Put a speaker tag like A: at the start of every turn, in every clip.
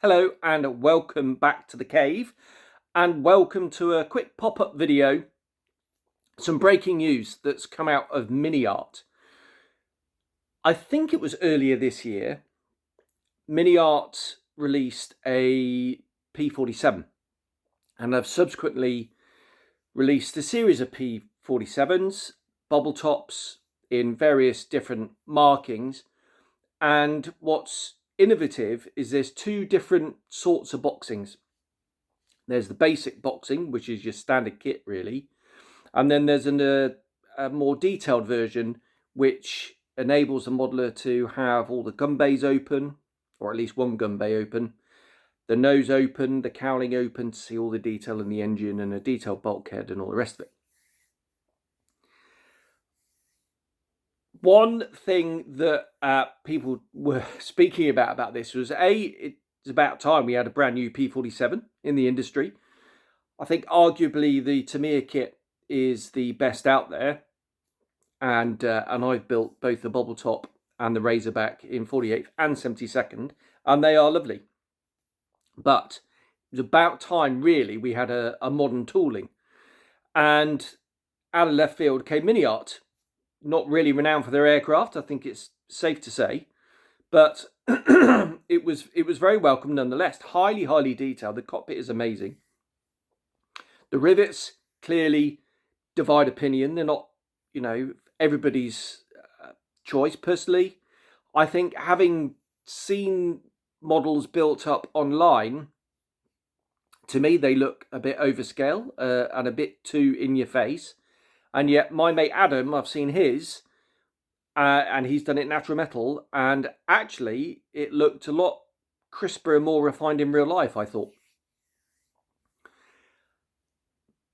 A: Hello and welcome back to the cave, and welcome to a quick pop-up video. Some breaking news that's come out of Miniart. I think it was earlier this year. Miniart released a P47 and have subsequently released a series of P47s, bubble tops in various different markings. And what's innovative is there's two different sorts of boxings. There's the basic boxing, which is your standard kit really, and then there's a more detailed version which enables the modeler to have all the gun bays open, or at least one gun bay open, the nose open, the cowling open to see all the detail in the engine, and a detailed bulkhead and all the rest of it. One thing that people were speaking about this was, it's about time we had a brand new P47 in the industry. I think arguably the Tamiya kit is the best out there, and I've built both the bubble top and the Razorback in 48th and 72nd, and they are lovely. But it was about time really we had a modern tooling, and out of left field came Miniart. Not really renowned for their aircraft, I think it's safe to say, but it was very welcome nonetheless. Highly detailed. The cockpit is amazing. The rivets clearly divide opinion. They're not, everybody's choice. Personally, I think, having seen models built up online, to me they look a bit overscale and a bit too in your face. And yet my mate Adam, I've seen his, and he's done it natural metal, and actually it looked a lot crisper and more refined in real life, I thought.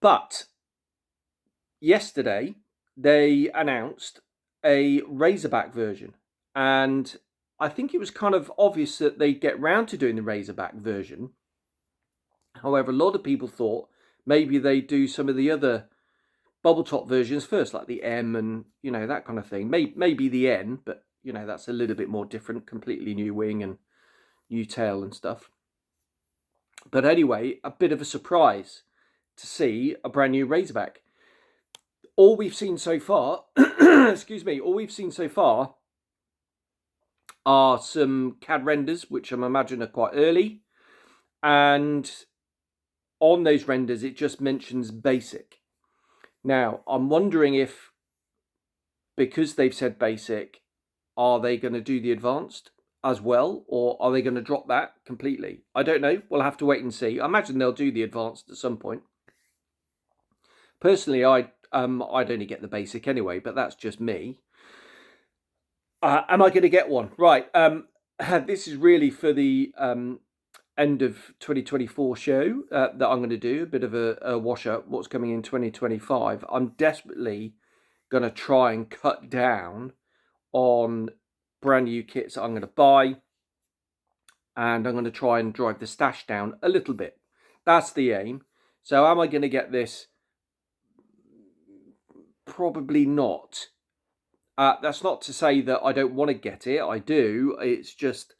A: But yesterday they announced a Razorback version, and I think it was kind of obvious that they'd get round to doing the Razorback version. However, a lot of people thought maybe they'd do some of the other bubble top versions first, like the M and that kind of thing. Maybe the N, but that's a little bit more different, completely new wing and new tail and stuff. But anyway, a bit of a surprise to see a brand new Razorback. All we've seen so far excuse me, all we've seen so far are some CAD renders, which I imagine are quite early, and on those renders it just mentions basic. Now, I'm wondering if, because they've said basic, are they going to do the advanced as well, or are they going to drop that completely? I don't know. We'll have to wait and see. I imagine they'll do the advanced at some point. Personally, I'd only get the basic anyway, but that's just me. Am I going to get one? Right. This is really for the end of 2024 show that I'm going to do a bit of a wash up what's coming in 2025. I'm desperately going to try and cut down on brand new kits that I'm going to buy, and I'm going to try and drive the stash down a little bit. That's the aim. So am I going to get this? Probably not. That's not to say that I don't want to get it. I do. It's just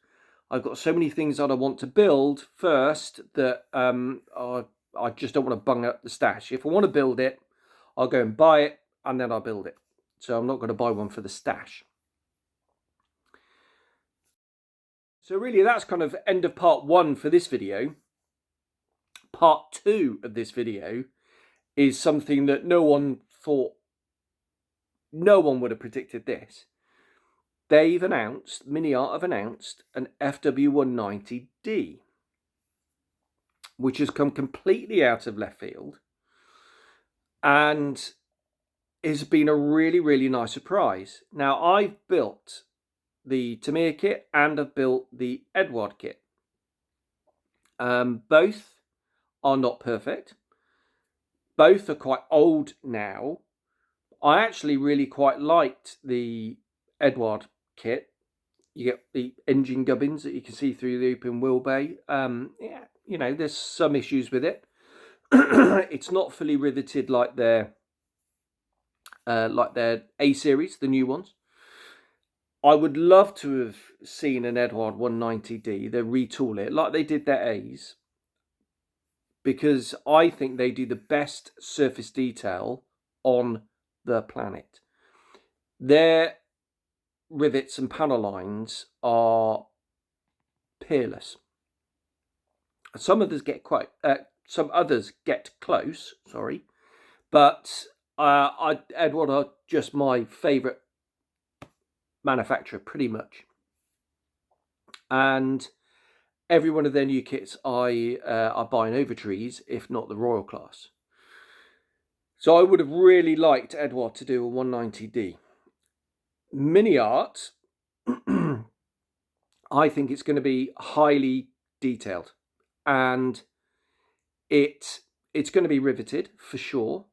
A: I've got so many things that I want to build first that I just don't want to bung up the stash. If I want to build it, I'll go and buy it, and then I'll build it. So I'm not going to buy one for the stash. So really, that's kind of end of part one for this video. Part two of this video is something that no one would have predicted this. They've announced, Miniart have announced an FW190D, which has come completely out of left field and has been a really nice surprise. Now, I've built the Tamiya kit and I've built the Edward kit. Both are not perfect. Both are quite old now. I actually really quite liked the Edward kit. You get the engine gubbins that you can see through the open wheel bay. Yeah, there's some issues with it. It's not fully riveted like their A series, the new ones. I would love to have seen an Edward 190D. They retool it like they did their A's, because I think they do the best surface detail on the planet. Their rivets and panel lines are peerless. Some others get close. Sorry, but Edward are just my favourite manufacturer, pretty much. And every one of their new kits I buy in Overtrees, if not the Royal class. So I would have really liked Edward to do a 190D. Miniart, I think it's going to be highly detailed, and it's going to be riveted for sure.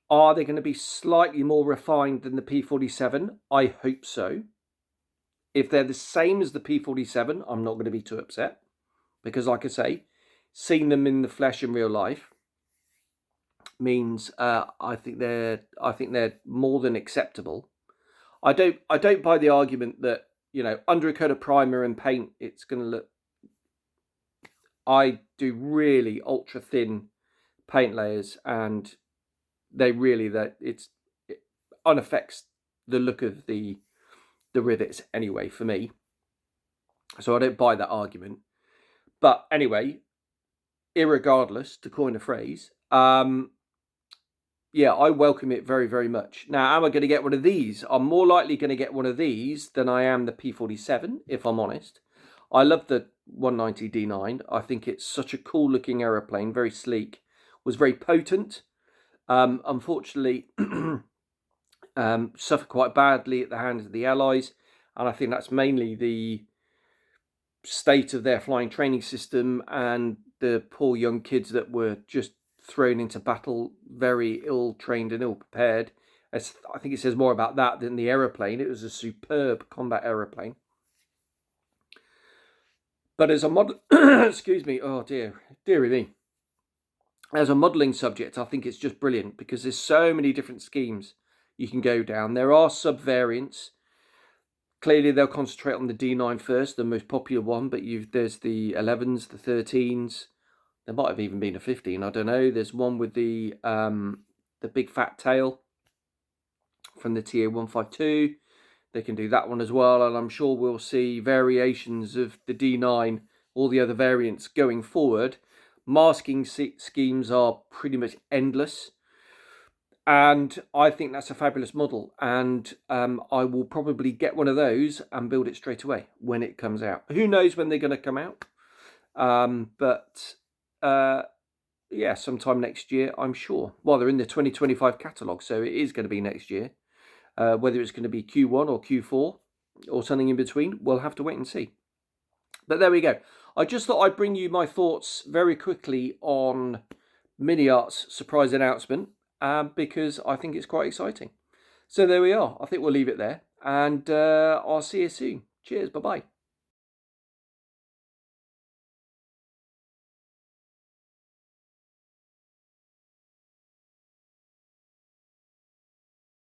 A: Are they going to be slightly more refined than the P47? I hope so. If they're the same as the P47, I'm not going to be too upset, because like I say, seeing them in the flesh in real life means I think they're more than acceptable. I don't buy the argument that, you know, under a coat of primer and paint it's going to look. I do really ultra thin paint layers, and it unaffects the look of the rivets anyway for me. So I don't buy that argument. But anyway, irregardless, to coin a phrase, yeah, I welcome it very, very much. Now, am I going to get one of these? I'm more likely going to get one of these than I am the P47, if I'm honest. I love the 190 D9. I think it's such a cool looking aeroplane, very sleek, was very potent. Unfortunately, suffered quite badly at the hands of the Allies, and I think that's mainly the state of their flying training system and the poor young kids that were just thrown into battle very ill-trained and ill-prepared. I think it says more about that than the aeroplane. It was a superb combat aeroplane. But as a model, excuse me, oh dearie me. As a modelling subject, I think it's just brilliant, because there's so many different schemes you can go down. There are sub-variants. Clearly, they'll concentrate on the D9 first, the most popular one, but there's the 11s, the 13s. There might have even been a 15, I don't know. There's one with the big fat tail from the TA152. They can do that one as well, and I'm sure we'll see variations of the D9, all the other variants going forward. Masking schemes are pretty much endless, and I think that's a fabulous model, and I will probably get one of those and build it straight away when it comes out. Who knows when they're going to come out, but yeah, sometime next year, I'm sure. Well, they're in the 2025 catalogue, so it is going to be next year. Whether it's going to be Q1 or Q4 or something in between, we'll have to wait and see. But there we go. I just thought I'd bring you my thoughts very quickly on Miniart's surprise announcement, because I think it's quite exciting. So there we are. I think we'll leave it there, and I'll see you soon. Cheers. Bye-bye.